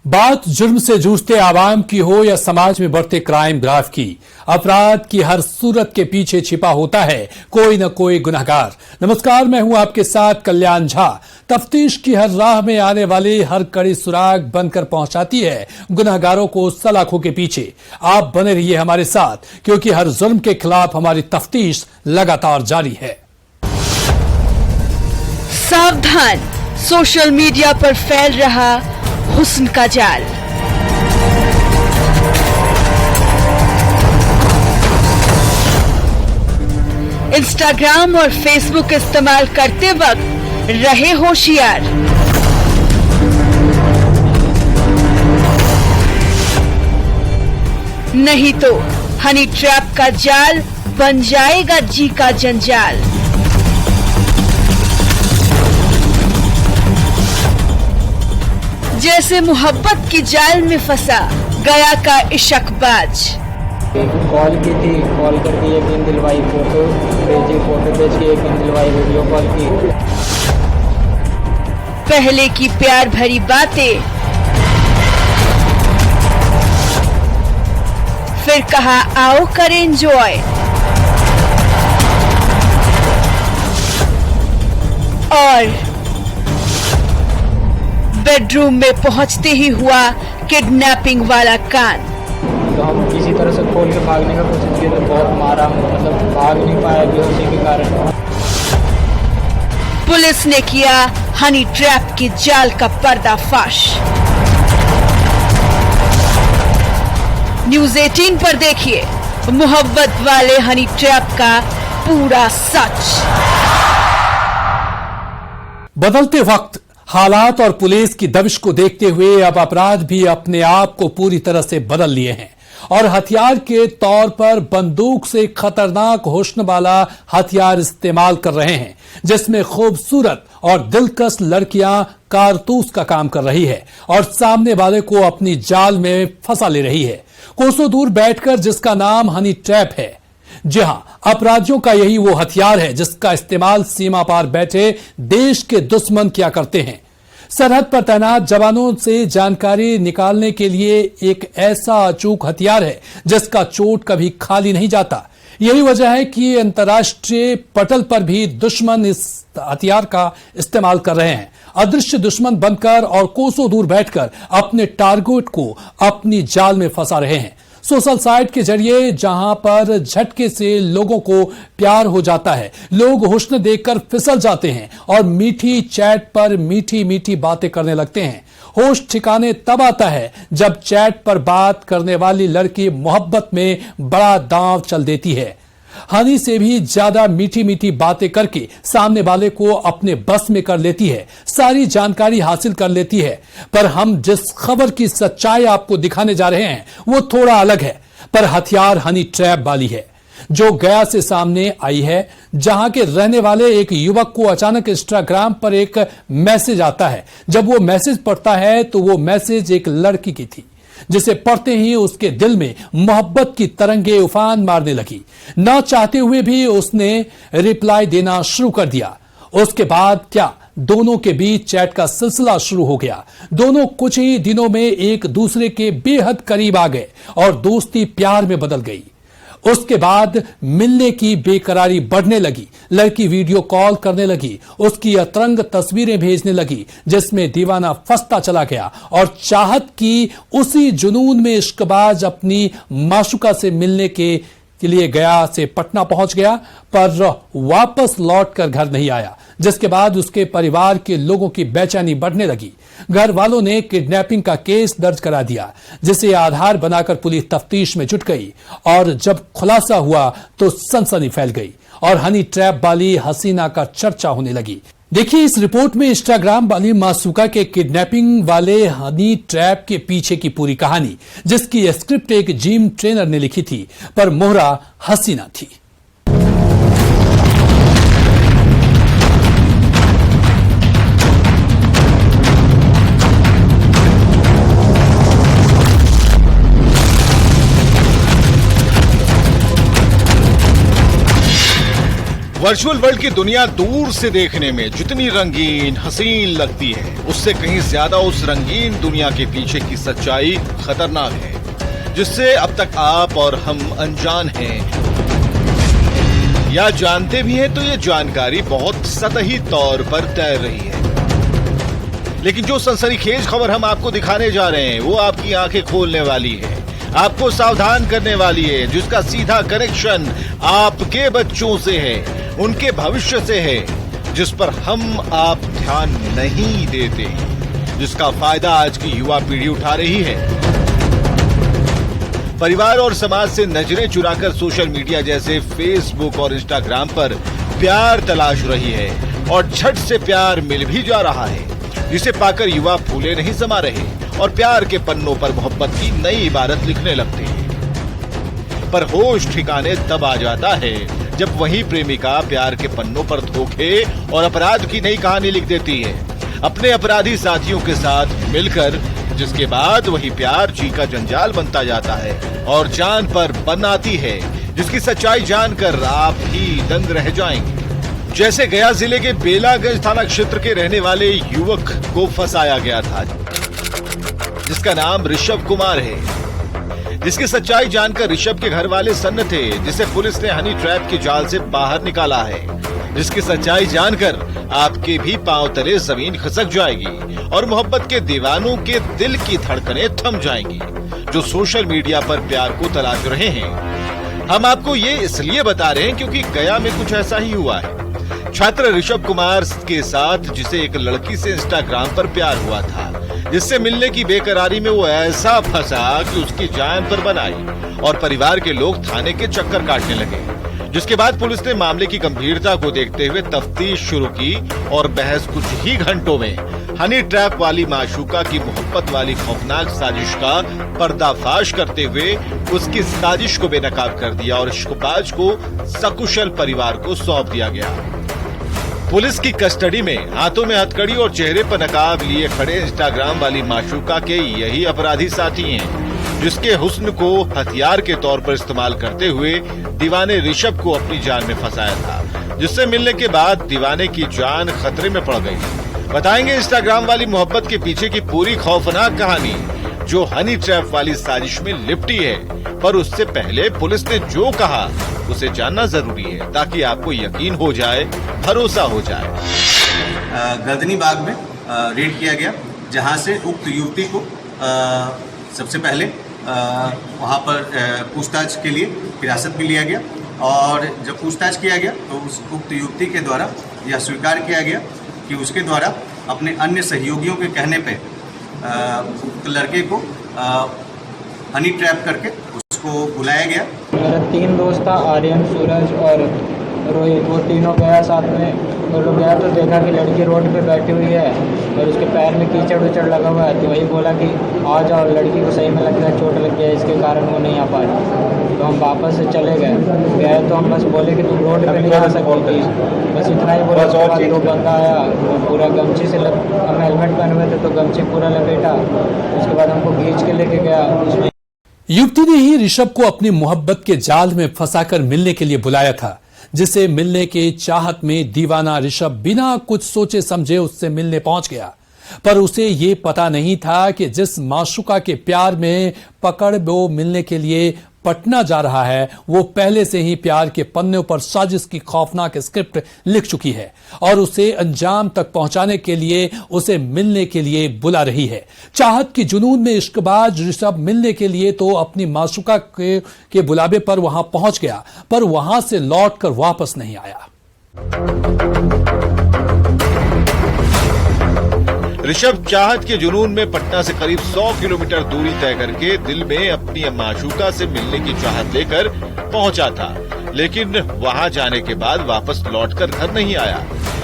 बात जुर्म से जूझते आवाम की हो या समाज में बढ़ते क्राइम ग्राफ की, अपराध की हर सूरत के पीछे छिपा होता है कोई न कोई गुनहगार। नमस्कार, मैं हूं आपके साथ कल्याण झा। तफ्तीश की हर राह में आने वाली हर कड़ी सुराग बनकर पहुंचाती है गुनहगारों को सलाखों के पीछे। आप बने रहिए हमारे साथ, क्योंकि हर जुर्म के खिलाफ हमारी तफ्तीश लगातार जारी है। सावधान, सोशल मीडिया पर फैल रहा हुस्न का जाल। इंस्टाग्राम और फेसबुक इस्तेमाल करते वक्त रहे होशियार। नहीं तो हनी ट्रैप का जाल बन जाएगा जी का जंजाल। जैसे मोहब्बत की जाल में फंसा गया का इशकबाज। कॉल की थी, कॉल करके यकीन दिलवाई, फोटो भेजी, फोटो भेज के यकीन दिलवाई, वीडियो कॉल की। पहले की प्यार भरी बातें, फिर कहा आओ करें एंजॉय, और बेडरूम में पहुंचते ही हुआ किडनैपिंग वाला कांड। तो हम किसी तरह से खोल के भागने का कोशिश किया, तो बहुत मारा, मतलब भाग नहीं पाया बेहोशी के कारण। पुलिस ने किया हनी ट्रैप की जाल का पर्दाफाश। न्यूज़ 18 पर देखिए मोहब्बत वाले हनी ट्रैप का पूरा सच। बदलते वक्त, हालात और पुलिस की दबिश को देखते हुए अब अपराध भी अपने आप को पूरी तरह से बदल लिए हैं और हथियार के तौर पर बंदूक से खतरनाक हुस्न वाला हथियार इस्तेमाल कर रहे हैं, जिसमें खूबसूरत और दिलकश लड़कियां कारतूस का काम कर रही है और सामने वाले को अपनी जाल में फंसा ले रही है, कोसों दूर बैठकर, जिसका नाम हनी ट्रैप है। जी हां, अपराधियों का यही वो हथियार है जिसका इस्तेमाल सीमा पार बैठे देश के दुश्मन किया करते हैं। सरहद पर तैनात जवानों से जानकारी निकालने के लिए एक ऐसा अचूक हथियार है जिसका चोट कभी खाली नहीं जाता। यही वजह है कि अंतर्राष्ट्रीय पटल पर भी दुश्मन इस हथियार का इस्तेमाल कर रहे हैं, अदृश्य दुश्मन बनकर और कोसों दूर बैठकर अपने टारगेट को अपनी जाल में फंसा रहे हैं। सोशल साइट के जरिए जहां पर झटके से लोगों को प्यार हो जाता है, लोग हुस्न देखकर फिसल जाते हैं और मीठी चैट पर मीठी मीठी बातें करने लगते हैं। होश ठिकाने तब आता है जब चैट पर बात करने वाली लड़की मोहब्बत में बड़ा दांव चल देती है। हनी से भी ज्यादा मीठी मीठी बातें करके सामने वाले को अपने बस में कर लेती है, सारी जानकारी हासिल कर लेती है। पर हम जिस खबर की सच्चाई आपको दिखाने जा रहे हैं वो थोड़ा अलग है, पर हथियार हनी ट्रैप वाली है, जो गया से सामने आई है, जहां के रहने वाले एक युवक को अचानक इंस्टाग्राम पर एक मैसेज आता है। जब वो मैसेज पढ़ता है तो वो मैसेज एक लड़की की थी, जिसे पढ़ते ही उसके दिल में मोहब्बत की तरंगे उफान मारने लगी। न चाहते हुए भी उसने रिप्लाई देना शुरू कर दिया। उसके बाद क्या, दोनों के बीच चैट का सिलसिला शुरू हो गया। दोनों कुछ ही दिनों में एक दूसरे के बेहद करीब आ गए और दोस्ती प्यार में बदल गई। उसके बाद मिलने की बेकरारी बढ़ने लगी। लड़की वीडियो कॉल करने लगी, उसकी अतरंग तस्वीरें भेजने लगी, जिसमें दीवाना फंसता चला गया और चाहत की उसी जुनून में इश्कबाज अपनी माशुका से मिलने के लिए गया से पटना पहुंच गया, पर वापस लौटकर घर नहीं आया। जिसके बाद उसके परिवार के लोगों की बेचैनी बढ़ने लगी। घर वालों ने किडनैपिंग का केस दर्ज करा दिया, जिसे आधार बनाकर पुलिस तफ्तीश में जुट गई और जब खुलासा हुआ तो सनसनी फैल गई और हनी ट्रैप वाली हसीना का चर्चा होने लगी। देखिए इस रिपोर्ट में इंस्टाग्राम वाली मासूका के किडनैपिंग वाले हनी ट्रैप के पीछे की पूरी कहानी, जिसकी स्क्रिप्ट एक जिम ट्रेनर ने लिखी थी, पर मोहरा हसीना थी। वर्चुअल वर्ल्ड की दुनिया दूर से देखने में जितनी रंगीन हसीन लगती है, उससे कहीं ज्यादा उस रंगीन दुनिया के पीछे की सच्चाई खतरनाक है, जिससे अब तक आप और हम अनजान हैं या जानते भी हैं तो ये जानकारी बहुत सतही तौर पर तैर रही है। लेकिन जो सनसनीखेज खबर हम आपको दिखाने जा रहे हैं वो आपकी आंखें खोलने वाली है, आपको सावधान करने वाली है, जिसका सीधा कनेक्शन आपके बच्चों से है, उनके भविष्य से है, जिस पर हम आप ध्यान नहीं देते, जिसका फायदा आज की युवा पीढ़ी उठा रही है। परिवार और समाज से नजरें चुराकर सोशल मीडिया जैसे फेसबुक और इंस्टाग्राम पर प्यार तलाश रही है और झट से प्यार मिल भी जा रहा है, जिसे पाकर युवा फूले नहीं समा रहे और प्यार के पन्नों पर मोहब्बत की नई इबारत लिखने लगते हैं। पर होश ठिकाने तब आ जाता है जब वही प्रेमिका प्यार के पन्नों पर धोखे और अपराध की नई कहानी लिख देती है अपने अपराधी साथियों के साथ मिलकर, जिसके बाद वही प्यार जी का जंजाल बनता जाता है और जान पर बनाती है, जिसकी सच्चाई जानकर आप ही दंग रह जाएंगे। जैसे गया जिले के बेलागंज थाना क्षेत्र के रहने वाले युवक को फंसाया गया था, जिसका नाम ऋषभ कुमार है, जिसकी सच्चाई जानकर ऋषभ के घर वाले सन्न थे, जिसे पुलिस ने हनी ट्रैप की जाल से बाहर निकाला है, जिसकी सच्चाई जानकर आपके भी पांव तले जमीन खिसक जाएगी और मोहब्बत के दीवानों के दिल की धड़कनें थम जाएंगी, जो सोशल मीडिया पर प्यार को तलाश रहे हैं। हम आपको ये इसलिए बता रहे हैं क्योंकि गया में कुछ ऐसा ही हुआ है। छात्र ऋषभ कुमार के साथ जिसे एक लड़की से इंस्टाग्राम पर प्यार हुआ था, जिससे मिलने की बेकरारी में वो ऐसा फंसा कि उसकी जान पर बनाई और परिवार के लोग थाने के चक्कर काटने लगे, जिसके बाद पुलिस ने मामले की गंभीरता को देखते हुए तफ्तीश शुरू की और महज कुछ ही घंटों में हनी ट्रैप वाली माशूका की मोहब्बत वाली खौफनाक साजिश का पर्दाफाश करते हुए उसकी साजिश को बेनकाब कर दिया और इश्कबाज को सकुशल परिवार को सौंप दिया गया। पुलिस की कस्टडी में हाथों में हथकड़ी और चेहरे पर नकाब लिए खड़े इंस्टाग्राम वाली माशूका के यही अपराधी साथी हैं, जिसके हुस्न को हथियार के तौर पर इस्तेमाल करते हुए दीवाने ऋषभ को अपनी जान में फंसाया था, जिससे मिलने के बाद दीवाने की जान खतरे में पड़ गई। बताएंगे इंस्टाग्राम वाली मोहब्बत के पीछे की पूरी खौफनाक कहानी, जो हनी ट्रैप वाली साजिश में लिपटी है। पर उससे पहले पुलिस ने जो कहा उसे जानना जरूरी है, ताकि आपको यकीन हो जाए, भरोसा हो जाए। गर्दनी बाग में रेड किया गया, जहां से उक्त युवती को सबसे पहले वहां पर पूछताछ के लिए हिरासत में लिया गया और जब पूछताछ किया गया तो उस उक्त युवती के द्वारा यह स्वीकार किया गया कि उसके द्वारा अपने अन्य सहयोगियों के कहने पे उक्त लड़के को हनी ट्रैप करके उसको बुलाया गया। मेरा 3 दोस्त था, आर्यन, सूरज और रोहित, वो तीनों गया साथ में। वो लोग गया तो देखा कि लड़की रोड पे बैठी हुई है और उसके पैर में कीचड़ उचड़ लगा हुआ है, तो वही बोला कि आ जाओ, लड़की को सही में लग रहा है चोट लग गया, इसके कारण वो नहीं आ पा रही। तो हम वापस से चले गए तो हम बस बोले कि तुम रोड पे नहीं आ सकती थी, बस इतना ही बोला। उसके बाद 2 बंदा आया, वो पूरा गमछी से हम हेलमेट पहने हुए थे तो गमछी पूरा लपेटा, उसके बाद हमको खींच के लेके गया। उसमें युवती ने ही ऋषभ को अपनी मोहब्बत के जाल में फंसाकर मिलने के लिए बुलाया था, जिसे मिलने के चाहत में दीवाना ऋषभ बिना कुछ सोचे समझे उससे मिलने पहुंच गया। पर उसे ये पता नहीं था कि जिस माशूका के प्यार में पकड़ वो मिलने के लिए पटना जा रहा है, वो पहले से ही प्यार के पन्ने पर साजिश की खौफनाक स्क्रिप्ट लिख चुकी है और उसे अंजाम तक पहुंचाने के लिए उसे मिलने के लिए बुला रही है। चाहत की जुनून में इश्कबाज ऋषभ मिलने के लिए तो अपनी माशूका के बुलावे पर वहां पहुंच गया, पर वहां से लौटकर वापस नहीं आया। ऋषभ चाहत के जुनून में पटना से करीब 100 किलोमीटर दूरी तय करके दिल में अपनी माशूका से मिलने की चाहत लेकर पहुंचा था, लेकिन वहां जाने के बाद वापस लौटकर घर नहीं आया।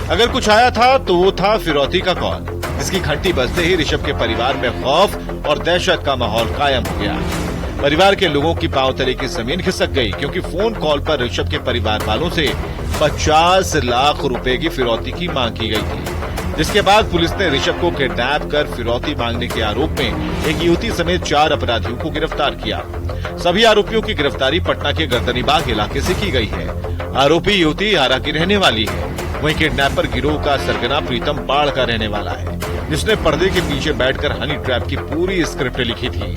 अगर कुछ आया था तो वो था फिरौती का कॉल, जिसकी घंटी बजते ही ऋषभ के परिवार में खौफ और दहशत का माहौल कायम हो गया। परिवार के लोगों की पांव तले की जमीन खिसक गई, क्योंकि फोन कॉल पर ऋषभ के परिवार वालों से 50 लाख रुपए की फिरौती की मांग की गई थी, जिसके बाद पुलिस ने ऋषभ को किडनैप कर फिरौती मांगने के आरोप में एक युवती समेत 4 अपराधियों को गिरफ्तार किया। सभी आरोपियों की गिरफ्तारी पटना के गर्दनीबाग इलाके से की गई है। आरोपी युवती आरा की रहने वाली है। वहीं किडनैपर गिरोह का सरगना प्रीतम बाढ़ का रहने वाला है, जिसने पर्दे के पीछे बैठकर हनी ट्रैप की पूरी स्क्रिप्ट लिखी थी।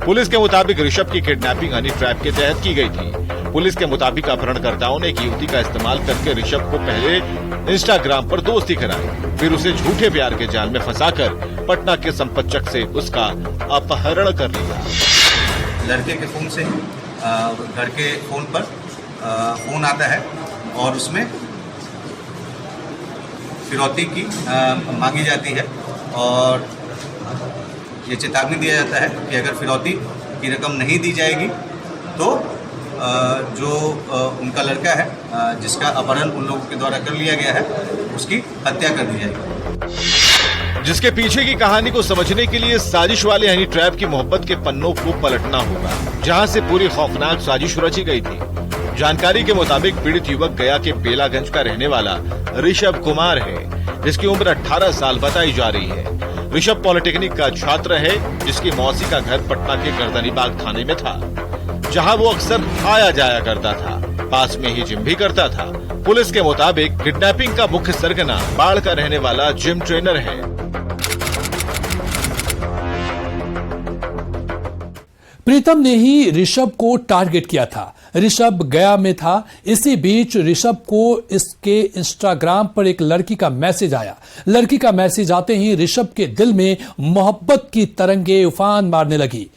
पुलिस के मुताबिक ऋषभ की किडनैपिंग हनी ट्रैप के तहत की गई थी। पुलिस के मुताबिक अपहरणकर्ताओं ने एक युवती का इस्तेमाल करके ऋषभ को पहले इंस्टाग्राम पर दोस्ती कराई, फिर उसे झूठे प्यार के जाल में फंसाकर पटना के संपतचक से उसका अपहरण कर लिया। लड़के के फोन से घर के फोन पर फोन आता है और उसमें फिरौती की मांगी जाती है और ये चेतावनी दिया जाता है कि अगर फिरौती की रकम नहीं दी जाएगी तो जो उनका लड़का है जिसका अपहरण उन लोगों के द्वारा कर लिया गया है उसकी हत्या कर दी जाएगी। जिसके पीछे की कहानी को समझने के लिए साजिश वाले हनी ट्रैप की मोहब्बत के पन्नों को पलटना होगा, जहां से पूरी खौफनाक साजिश रची गई थी। जानकारी के मुताबिक पीड़ित युवक गया के बेलागंज का रहने वाला ऋषभ कुमार है, जिसकी उम्र 18 साल बताई जा रही है। ऋषभ पॉलिटेक्निक का छात्र है, जिसकी मौसी का घर पटना के गर्दनीबाग थाने में था, जहां वो अक्सर आया जाया करता था। पास में ही जिम भी करता था। पुलिस के मुताबिक किडनैपिंग का मुख्य सरगना बाढ़ का रहने वाला जिम ट्रेनर है। प्रीतम ने ही ऋषभ को टारगेट किया था। ऋषभ गया में था। इसी बीच ऋषभ को इसके इंस्टाग्राम पर एक लड़की का मैसेज आया। लड़की का मैसेज आते ही ऋषभ के दिल में मोहब्बत की तरंगे उफान मारने लगी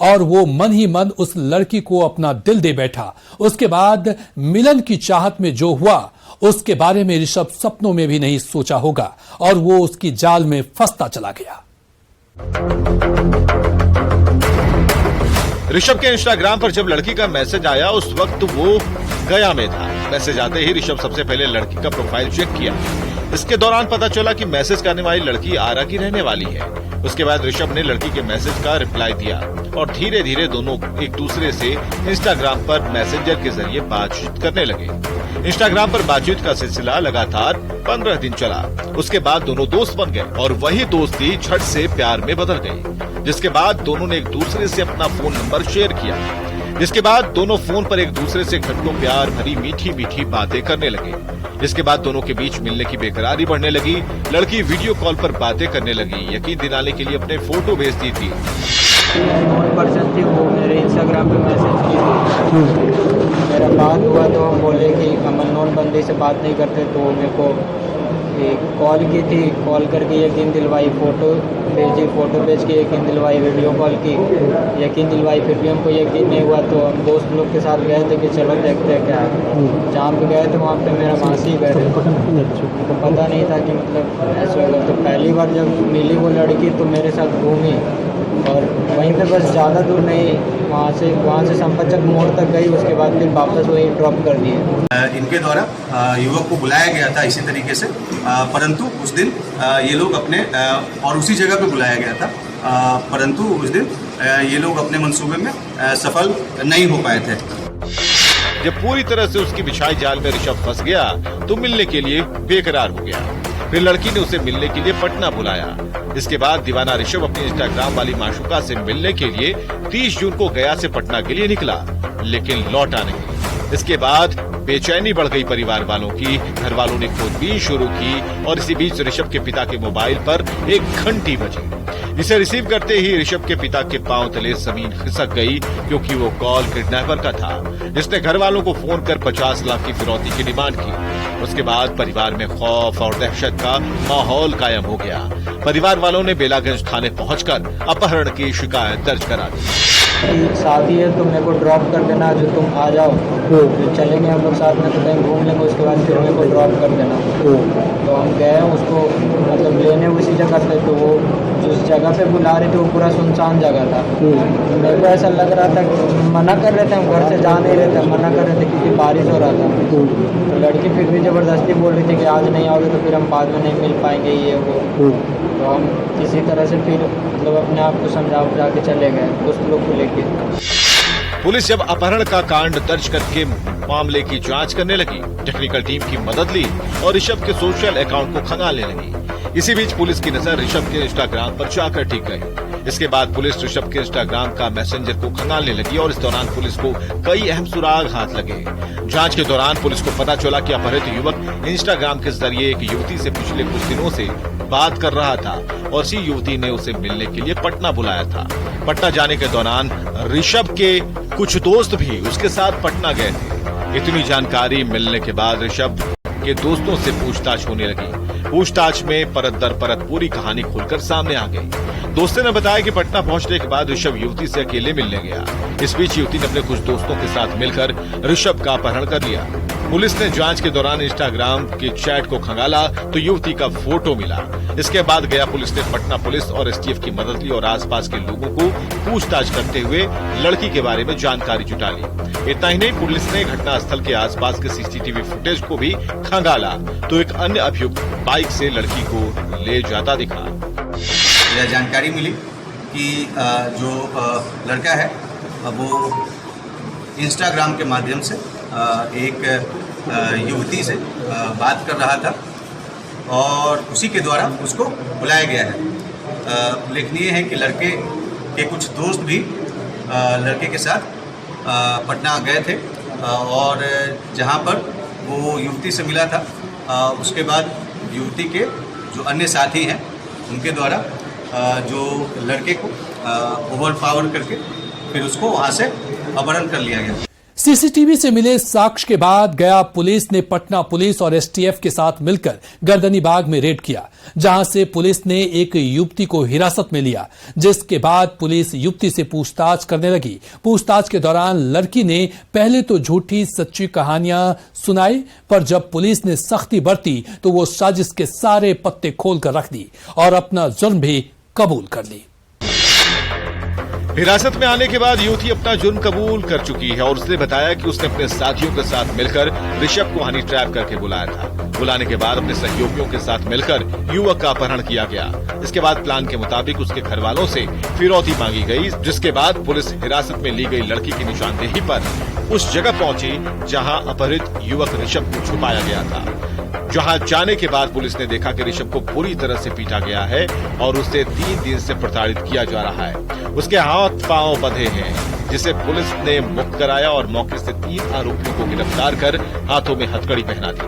और वो मन ही मन उस लड़की को अपना दिल दे बैठा। उसके बाद मिलन की चाहत में जो हुआ उसके बारे में ऋषभ सपनों में भी नहीं सोचा होगा और वो उसकी जाल में फंसता चला गया। ऋषभ के इंस्टाग्राम पर जब लड़की का मैसेज आया उस वक्त वो गया में था। मैसेज आते ही ऋषभ सबसे पहले लड़की का प्रोफाइल चेक किया। इसके दौरान पता चला कि मैसेज करने वाली लड़की आरा की रहने वाली है। उसके बाद ऋषभ ने लड़की के मैसेज का रिप्लाई दिया और धीरे धीरे दोनों एक दूसरे से इंस्टाग्राम पर मैसेंजर के जरिए बातचीत करने लगे। इंस्टाग्राम पर बातचीत का सिलसिला लगातार 15 दिन चला। उसके बाद दोनों दोस्त बन गए और वही दोस्ती झट से प्यार में बदल गई, जिसके बाद दोनों ने एक दूसरे से अपना फोन नंबर शेयर किया। जिसके बाद दोनों फोन पर एक दूसरे से घंटों प्यार भरी मीठी मीठी बातें करने लगे। इसके बाद दोनों के बीच मिलने की बेकरारी बढ़ने लगी। लड़की वीडियो कॉल पर बातें करने लगी, यकीन दिलाने के लिए अपने फोटो भेजती थी। पर्सन थी वो मेरे इंस्टाग्राम पे मैसेज की थी। मेरा बात हुआ तो हम बोले कि हम अननोन बंदे से बात नहीं करते, तो मेरे को कॉल की थी। कॉल करके यकीन दिलवाई, फ़ोटो भेजी, फ़ोटो भेज के यकीन दिलवाई, वीडियो कॉल की यकीन दिलवाई। फिर भी हमको यकीन नहीं हुआ तो हम दोस्त लोग के साथ गए थे कि चलो देखते हैं क्या है। जहाँ पे गए थे वहाँ पे मेरा मासी गए थे, उनको पता नहीं था कि मतलब ऐसे होगा। तो पहली बार जब मिली वो लड़की तो मेरे साथ घूमी और वहीं पे बस ज़्यादा दूर नहीं, वहाँ से संपतचक मोड़ तक गई। उसके बाद फिर वापस वही ड्रॉप कर दिए। इनके द्वारा युवक को बुलाया गया था इसी तरीके से, परंतु उस दिन ये लोग अपने और उसी जगह पे बुलाया गया था, परंतु उस दिन ये लोग अपने मंसूबे में सफल नहीं हो पाए थे। जब पूरी तरह से उसकी बिछाई जाल में ऋषभ फंस गया तो मिलने के लिए बेकरार हो गया। फिर लड़की ने उसे मिलने के लिए पटना बुलाया। इसके बाद दीवाना ऋषभ अपनी इंस्टाग्राम वाली माशूका से मिलने के लिए 30 जून को गया से पटना के लिए निकला, लेकिन लौटा नहीं। इसके बाद बेचैनी बढ़ गई परिवार वालों की। घर वालों ने खोजबीन शुरू की और इसी बीच ऋषभ के पिता के मोबाइल पर एक घंटी बजी। इसे रिसीव करते ही ऋषभ के पिता के पांव तले जमीन खिसक गई, क्योंकि वो कॉल किडनैपर का था, जिसने घर वालों को फोन कर 50 लाख की फिरौती की डिमांड की। उसके बाद परिवार में खौफ और दहशत का माहौल कायम हो गया। परिवार वालों ने बेलागंज थाने पहुंचकर अपहरण की शिकायत दर्ज करा दी। साथी है तो मेरे को ड्रॉप कर देना, जो तुम आ जाओ तो चलेंगे हम लोग साथ में, तो कहीं घूम लेंगे, उसके बाद फिर मेरे को ड्रॉप कर देना। तो हम गए उसको मतलब लेने उसी जगह पे, तो वो जिस जगह पे बुला रहे थे वो पूरा सुनसान जगह था। तो मेरे को ऐसा लग रहा था कि मना कर रहे थे, हम घर से जा नहीं रहे थे, मना कर रहे थे क्योंकि बारिश हो रहा था। तो लड़की फिर भी ज़बरदस्ती बोल रही थी कि आज नहीं आओगे तो फिर हम बाद में नहीं मिल पाएंगे, ये वो। तो हम किसी तरह से फिर मतलब अपने आप को समझा के चले गए दोस्त लोग को लेके। पुलिस जब अपहरण का कांड दर्ज करके मामले की जांच करने लगी, टेक्निकल टीम की मदद ली और ऋषभ के सोशल अकाउंट को खंगालने लगी। इसी बीच पुलिस की नजर ऋषभ के इंस्टाग्राम पर जाकर टिक गई। इसके बाद पुलिस ऋषभ के इंस्टाग्राम का मैसेंजर को खंगालने लगी और इस दौरान पुलिस को कई अहम सुराग हाथ लगे। जांच के दौरान पुलिस को पता चला कि अपहरित युवक इंस्टाग्राम के जरिए एक युवती से पिछले कुछ दिनों से बात कर रहा था और इसी युवती ने उसे मिलने के लिए पटना बुलाया था। पटना जाने के दौरान ऋषभ के कुछ दोस्त भी उसके साथ पटना गए थे। इतनी जानकारी मिलने के बाद ऋषभ के दोस्तों से पूछताछ होने लगी। पूछताछ में परत दर परत पूरी कहानी खुलकर सामने आ गई। दोस्तों ने बताया कि पटना पहुंचने के बाद ऋषभ युवती से अकेले मिलने गया। इस बीच युवती ने अपने कुछ दोस्तों के साथ मिलकर ऋषभ का अपहरण कर लिया। पुलिस ने जांच के दौरान इंस्टाग्राम के चैट को खंगाला तो युवती का फोटो मिला। इसके बाद गया पुलिस ने पटना पुलिस और एसटीएफ की मदद ली और आसपास के लोगों को पूछताछ करते हुए लड़की के बारे में जानकारी जुटा ली। इतना ही नहीं, पुलिस ने घटनास्थल के आसपास के सीसीटीवी फुटेज को भी खंगाला तो एक अन्य अभियुक्त बाइक से लड़की को ले जाता दिखा। यह जानकारी मिली कि जो लड़का है वो इंस्टाग्राम के माध्यम से एक युवती से बात कर रहा था और उसी के द्वारा उसको बुलाया गया है। उल्लेखनीय है कि लड़के के कुछ दोस्त भी लड़के के साथ पटना गए थे और जहां पर वो युवती से मिला था उसके बाद युवती के जो अन्य साथी हैं उनके द्वारा जो लड़के को ओवरपावर करके फिर उसको वहां से अपहरण कर लिया गया। सीसीटीवी से मिले साक्ष्य के बाद गया पुलिस ने पटना पुलिस और एसटीएफ के साथ मिलकर गर्दनीबाग में रेड किया, जहां से पुलिस ने एक युवती को हिरासत में लिया, जिसके बाद पुलिस युवती से पूछताछ करने लगी। पूछताछ के दौरान लड़की ने पहले तो झूठी सच्ची कहानियां सुनाई, पर जब पुलिस ने सख्ती बरती तो वो साजिश के सारे पत्ते खोलकर रख दी और अपना जुर्म भी कबूल कर ली। हिरासत में आने के बाद युवती अपना जुर्म कबूल कर चुकी है और उसने बताया कि उसने अपने साथियों के साथ मिलकर ऋषभ को हनी ट्रैप करके बुलाया था। बुलाने के बाद अपने सहयोगियों के साथ मिलकर युवक का अपहरण किया गया। इसके बाद प्लान के मुताबिक उसके घर वालों से फिरौती मांगी गई, जिसके बाद पुलिस हिरासत में ली गई लड़की की निशानदेही पर उस जगह पहुंची जहां अपहरित युवक ऋषभ को छुपाया गया था। जहां जाने के बाद पुलिस ने देखा कि ऋषभ को पूरी तरह से पीटा गया है और उसे 3 दिन से प्रताड़ित किया जा रहा है। उसके हाथ पांव बंधे हैं, जिसे पुलिस ने मुक्त कराया और मौके से 3 आरोपियों को गिरफ्तार कर हाथों में हथकड़ी पहना दी।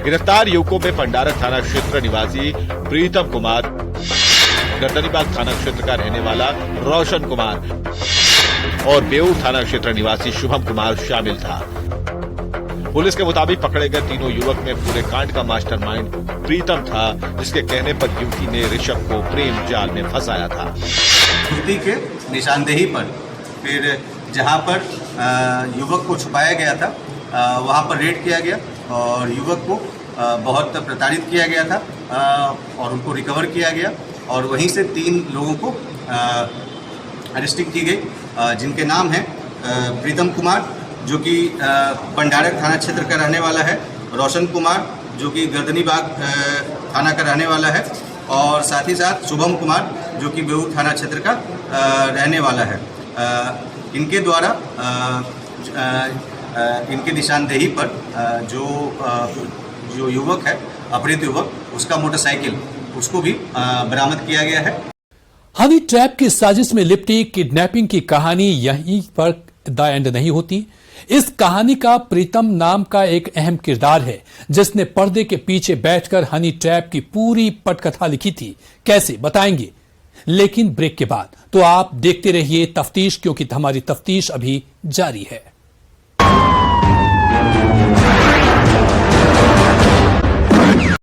गिरफ्तार युवकों में पंडारक थाना क्षेत्र निवासी प्रीतम कुमार, गर्दनीबाग थाना क्षेत्र का रहने वाला रोशन कुमार और बेऊर थाना क्षेत्र निवासी शुभम कुमार शामिल था। पुलिस के मुताबिक पकड़े गए तीनों युवक में पूरे कांड का मास्टरमाइंड प्रीतम था, जिसके कहने पर युवती ने ऋषभ को प्रेम जाल में फंसाया था। युवती के निशानदेही पर फिर जहां पर युवक को छुपाया गया था वहां पर रेड किया गया और युवक को बहुत प्रताड़ित किया गया था और उनको रिकवर किया गया और वहीं से 3 लोगों को अरेस्टिंग की गई, जिनके नाम हैं प्रीतम कुमार जो कि पंडारक थाना क्षेत्र का रहने वाला है, रोशन कुमार जो कि गर्दनीबाग थाना का रहने वाला है और साथ ही साथ शुभम कुमार जो कि बेऊर थाना क्षेत्र का रहने वाला है। इनके द्वारा इनके निशानदेही पर जो युवक है, अपहृत युवक, उसका मोटरसाइकिल उसको भी बरामद किया गया है। हनी ट्रैप की साजिश में लिपटी किडनैपिंग की कहानी यहीं पर द एंड नहीं होती। इस कहानी का प्रीतम नाम का एक अहम किरदार है, जिसने पर्दे के पीछे बैठकर हनी ट्रैप की पूरी पटकथा लिखी थी। कैसे बताएंगे, लेकिन ब्रेक के बाद। तो आप देखते रहिए तफ्तीश, क्योंकि हमारी तफ्तीश अभी जारी है।